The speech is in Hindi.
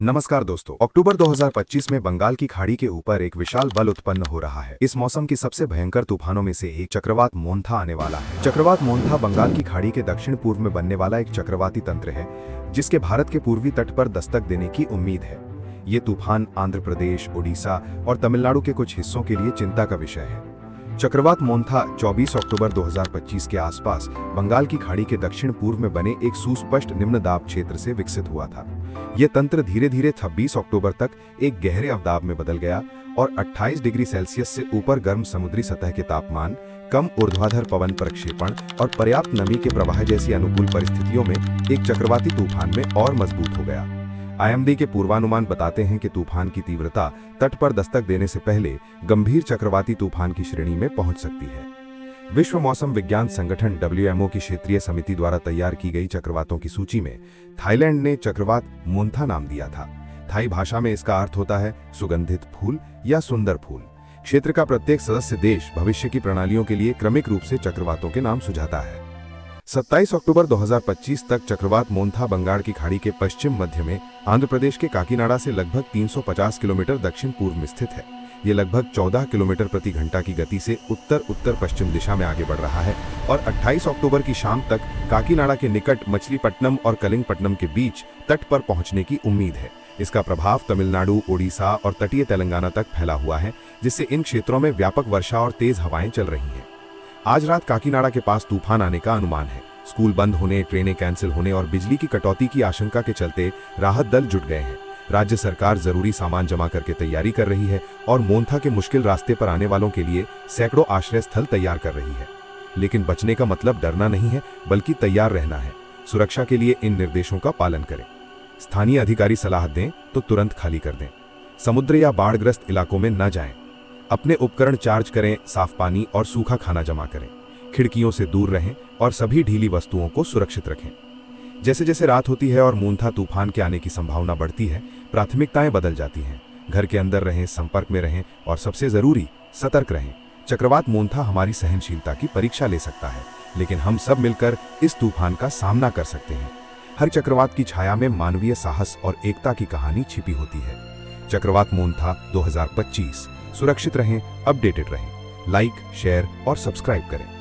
नमस्कार दोस्तों। अक्टूबर 2025 में बंगाल की खाड़ी के ऊपर एक विशाल बल उत्पन्न हो रहा है। इस मौसम की सबसे भयंकर तूफानों में से एक चक्रवात मोन्था आने वाला है। चक्रवात मोन्था बंगाल की खाड़ी के दक्षिण पूर्व में बनने वाला एक चक्रवाती तंत्र है, जिसके भारत के पूर्वी तट पर दस्तक देने की उम्मीद है। ये तूफान आंध्र प्रदेश, ओडिशा और तमिलनाडु के कुछ हिस्सों के लिए चिंता का विषय है। चक्रवात मोन्था 24 अक्टूबर 2025 के आसपास बंगाल की खाड़ी के दक्षिण पूर्व में बने एक सुस्पष्ट निम्न दाब क्षेत्र से विकसित हुआ था। यह तंत्र धीरे धीरे 26 अक्टूबर तक एक गहरे अवदाब में बदल गया और 28 डिग्री सेल्सियस से ऊपर गर्म समुद्री सतह के तापमान, कम ऊर्ध्वाधर पवन प्रक्षेपण और पर्याप्त नमी के प्रवाह जैसी अनुकूल परिस्थितियों में एक चक्रवाती तूफान में और मजबूत हो गया। आईएमडी के पूर्वानुमान बताते हैं कि तूफान की तीव्रता तट पर दस्तक देने से पहले गंभीर चक्रवाती तूफान की श्रेणी में पहुंच सकती है। विश्व मौसम विज्ञान संगठन WMO की क्षेत्रीय समिति द्वारा तैयार की गई चक्रवातों की सूची में थाईलैंड ने चक्रवात मोन्था नाम दिया था। थाई भाषा में इसका अर्थ होता है सुगंधित फूल या सुंदर फूल। क्षेत्र का प्रत्येक सदस्य देश भविष्य की प्रणालियों के लिए क्रमिक रूप से चक्रवातों के नाम सुझाता है। 27 अक्टूबर 2025 तक चक्रवात मोन्था बंगाल की खाड़ी के पश्चिम मध्य में आंध्र प्रदेश के काकीनाडा से लगभग 350 किलोमीटर दक्षिण पूर्व में स्थित है। ये लगभग 14 किलोमीटर प्रति घंटा की गति से उत्तर उत्तर पश्चिम दिशा में आगे बढ़ रहा है और 28 अक्टूबर की शाम तक काकीनाडा के निकट मछलीपट्टनम और कलिंगपट्टनम के बीच तट पर पहुंचने की उम्मीद है। इसका प्रभाव तमिलनाडु, ओडिशा और तटीय तेलंगाना तक फैला हुआ है, जिससे इन क्षेत्रों में व्यापक वर्षा और तेज हवाएं चल रही हैं। आज रात काकीनाडा के पास तूफान आने का अनुमान है। स्कूल बंद होने, ट्रेनें कैंसिल होने और बिजली की कटौती की आशंका के चलते राहत दल जुट गए हैं। राज्य सरकार जरूरी सामान जमा करके तैयारी कर रही है और मोन्था के मुश्किल रास्ते पर आने वालों के लिए सैकड़ों आश्रय स्थल तैयार कर रही है। लेकिन बचने का मतलब डरना नहीं है, बल्कि तैयार रहना है। सुरक्षा के लिए इन निर्देशों का पालन करें। स्थानीय अधिकारी सलाह दें तो तुरंत खाली कर दें। समुद्र या बाढ़ग्रस्त इलाकों में न जाएं। अपने उपकरण चार्ज करें, साफ पानी और सूखा खाना जमा करें। खिड़कियों से दूर रहें और सभी ढीली वस्तुओं को सुरक्षित रखें। जैसे जैसे रात होती है और मोन्था तूफान के आने की संभावना बढ़ती है, प्राथमिकताएं बदल जाती हैं। घर के अंदर रहें, संपर्क में रहें और सबसे जरूरी सतर्क रहें। चक्रवात मोन्था हमारी सहनशीलता की परीक्षा ले सकता है, लेकिन हम सब मिलकर इस तूफान का सामना कर सकते हैं। हर चक्रवात की छाया में मानवीय साहस और एकता की कहानी छिपी होती है। चक्रवात मोन्था 2025। सुरक्षित रहें, अपडेटेड रहें। लाइक, शेयर और सब्सक्राइब करें।